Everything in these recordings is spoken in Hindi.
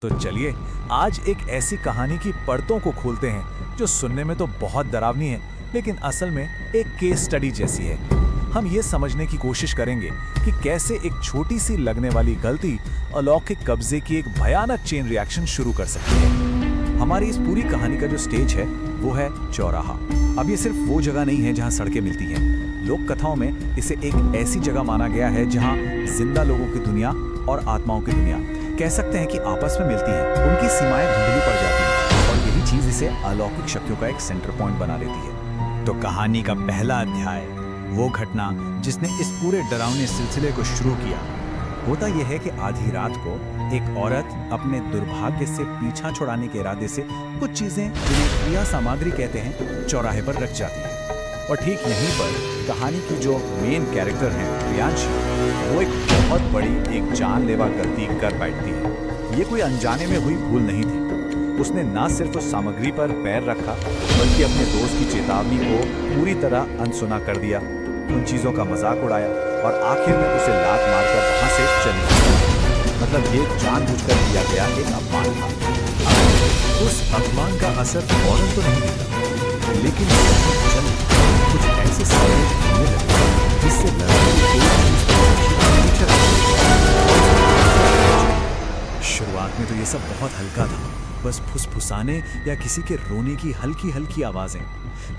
तो चलिए आज एक ऐसी कहानी की परतों को खोलते हैं जो सुनने में तो बहुत डरावनी है, लेकिन असल में एक केस स्टडी जैसी है। हम ये समझने की कोशिश करेंगे कि कैसे एक छोटी सी लगने वाली गलती अलौकिक कब्जे की एक भयानक चेन रिएक्शन शुरू कर सकती है। हमारी इस पूरी कहानी का जो स्टेज है वो है चौराहा। अब ये सिर्फ वो जगह नहीं है जहाँ सड़कें मिलती हैं। लोक कथाओं में इसे एक ऐसी जगह माना गया है जहाँ जिंदा लोगों की दुनिया और आत्माओं की दुनिया कह सकते हैं कि आपस में मिलती हैं, उनकी सीमाएं धुंधली पड़ जाती हैं और यही चीज इसे अलौकिक शक्तियों का एक सेंटर पॉइंट बना देती है। तो कहानी का पहला अध्याय, वो घटना जिसने इस पूरे डरावने सिलसिले को शुरू किया। होता यह है कि आधी रात को एक औरत अपने दुर्भाग्य से पीछा छुड़ाने के इरादे से कुछ चीजें जिन्हें क्रिया सामग्री कहते हैं चौराहे पर रख जाती है। और ठीक यहीं पर कहानी की जो मेन कैरेक्टर है प्रियांशी, वो एक बहुत बड़ी एक जानलेवा गलती कर बैठती है। ये कोई अनजाने में हुई भूल नहीं थी। उसने ना सिर्फ उस सामग्री पर पैर रखा बल्कि अपने दोस्त की चेतावनी को पूरी तरह अनसुना कर दिया, उन चीजों का मजाक उड़ाया और आखिर में उसे लात मारकर वहां से चली गई। मतलब ये जानबूझकर किया गया एक अपमान था। उस अपमान का असर फौरन तो नहीं दिखा, लेकिन कुछ ऐसे संदेश होने लगे जिससे शुरुआत में तो ये सब बहुत हल्का था, बस फुसफुसाने या किसी के रोने की हल्की हल्की आवाजें।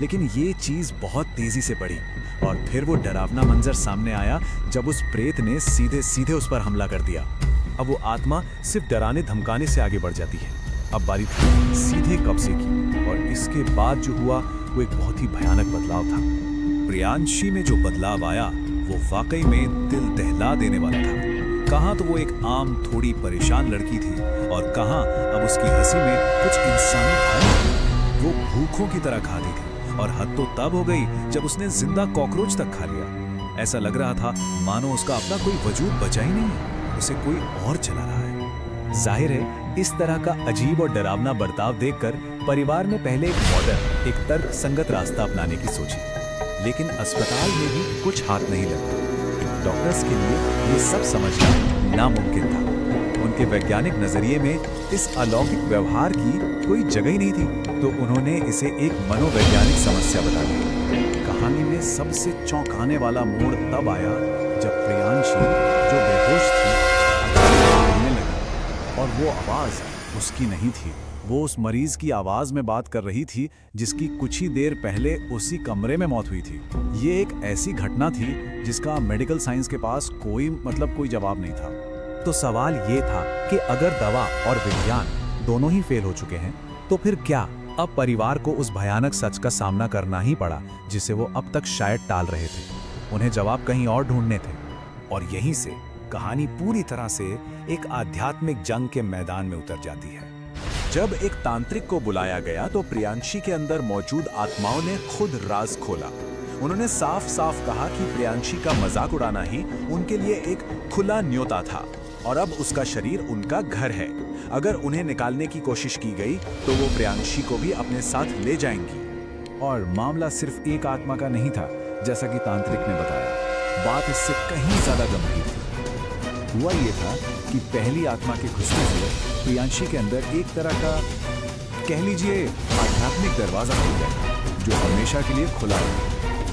लेकिन ये चीज बहुत तेजी से बढ़ी और फिर वो डरावना मंजर सामने आया जब उस प्रेत ने सीधे सीधे उस पर हमला कर दिया। अब वो आत्मा सिर्फ डराने धमकाने से आगे बढ़ जाती है। अब बारी थी सीधे कब्जे की, और इसके बाद जो हुआ वो एक बहुत ही भयानक बदलाव था। प्रियांशी में जो बदलाव आया वो वाकई में दिल दहला देने वाला था। कहाँ तो वो एक आम थोड़ी परेशान लड़की थी और कहाँ अब उसकी हंसी में कुछ इंसानी भय। वो भूखों की तरह खाती थी और हद तो तब हो गई जब उसने जिंदा कॉकरोच तक खा लिया। ऐसा लग रहा था मानो उसका अपना कोई वजूद बचा ही नहीं है, उसे कोई और चला रहा है। जाहिर है इस तरह का अजीब और डरावना बर्ताव देखकर परिवार ने पहले एक मॉडर्न, एक तर्क संगत रास्ता अपनाने की सोची, लेकिन अस्पताल में भी कुछ हाथ नहीं लगा। डॉक्टर्स के लिए ये सब समझना नामुमकिन था। उनके वैज्ञानिक नजरिए में इस अलौकिक व्यवहार की कोई जगह ही नहीं थी, तो उन्होंने इसे एक मनोवैज्ञानिक समस्या बता दी। कहानी में सबसे चौंकाने वाला मोड़ तब आया जब प्रियांशी, जो बेहोश थी, बोलने लगी और वो आवाज उसकी नहीं थी। वो उस मरीज की आवाज में बात कर रही थी जिसकी कुछ ही देर पहले उसी कमरे में मौत हुई थी। ये एक ऐसी घटना थी जिसका मेडिकल साइंस के पास कोई जवाब नहीं था। तो सवाल ये था कि अगर दवा और विज्ञान दोनों ही फेल हो चुके हैं तो फिर क्या? अब परिवार को उस भयानक सच का सामना करना ही पड़ा जिसे वो अब तक शायद टाल रहे थे। उन्हें जवाब कहीं और ढूंढने थे। और यहीं से कहानी पूरी तरह से एक आध्यात्मिक जंग के मैदान में उतर जाती है। जब एक तांत्रिक को बुलाया गया तो प्रियांशी के अंदर मौजूद आत्माओं ने खुद राज खोला। उन्होंने साफ साफ कहा कि प्रियांशी का मजाक उड़ाना ही उनके लिए एक खुला न्योता था और अब उसका शरीर उनका घर है। अगर उन्हें निकालने की कोशिश की गई तो वो प्रियांशी को भी अपने साथ ले जाएंगी। और मामला सिर्फ एक आत्मा का नहीं था, जैसा कि तांत्रिक ने बताया। बात इससे कहीं ज्यादा गंभीर थी। हुआ ये था कि पहली आत्मा के घुसने से प्रियांशी के अंदर एक तरह का, कह लीजिए, आध्यात्मिक दरवाजा खुल गया जो हमेशा के लिए खुला है।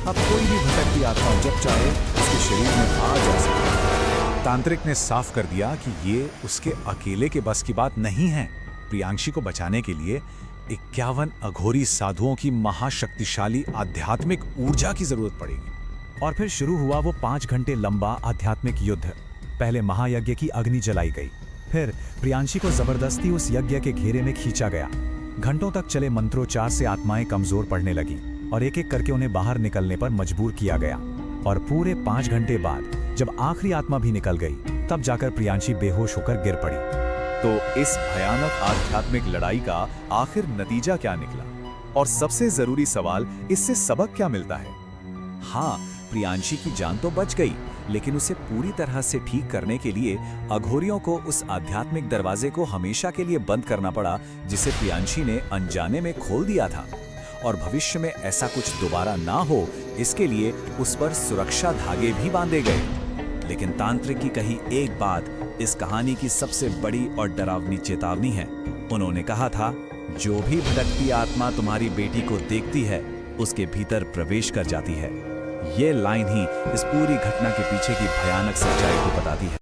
अब कोई भी भटकती आत्मा जब चाहे उसके शरीर में आ जा सकती। तांत्रिक ने साफ कर दिया कि ये उसके अकेले के बस की बात नहीं है। प्रियांशी को बचाने के लिए 51 अघोरी साधुओं की महाशक्तिशाली आध्यात्मिक ऊर्जा की जरूरत पड़ेगी। और फिर शुरू हुआ वो 5 घंटे लंबा आध्यात्मिक युद्ध। पहले महायज्ञ की अग्नि जलाई गई, फिर प्रियांशी को जबरदस्ती उस यज्ञ के घेरे में खींचा गया। घंटों तक चले मंत्रोच्चार से आत्माएं कमजोर पड़ने लगी और एक एक करके उन्हें बाहर निकलने पर मजबूर किया गया। और पूरे 5 घंटे बाद जब आखिरी आत्मा भी निकल गई तब जाकर प्रियांशी बेहोश होकर गिर पड़ी। तो इस भयानक आध्यात्मिक लड़ाई का आखिर नतीजा क्या निकला? और सबसे जरूरी सवाल, इससे सबक क्या मिलता है? हाँ, प्रियांशी की जान तो बच गई, लेकिन उसे पूरी तरह से ठीक करने के लिए अघोरियों को उस आध्यात्मिक दरवाजे को हमेशा के लिए बंद करना पड़ा जिसे प्रियांशी ने अनजाने में खोल दिया था। और भविष्य में ऐसा कुछ दोबारा ना हो, इसके लिए उस पर सुरक्षा धागे भी बांधे गए। लेकिन तांत्रिक की कही एक बात इस कहानी की सबसे बड़ी और डरावनी चेतावनी है। उन्होंने कहा था, जो भी भटकती आत्मा तुम्हारी बेटी को देखती है उसके भीतर प्रवेश कर जाती है। ये लाइन ही इस पूरी घटना के पीछे की भयानक सच्चाई को बताती है।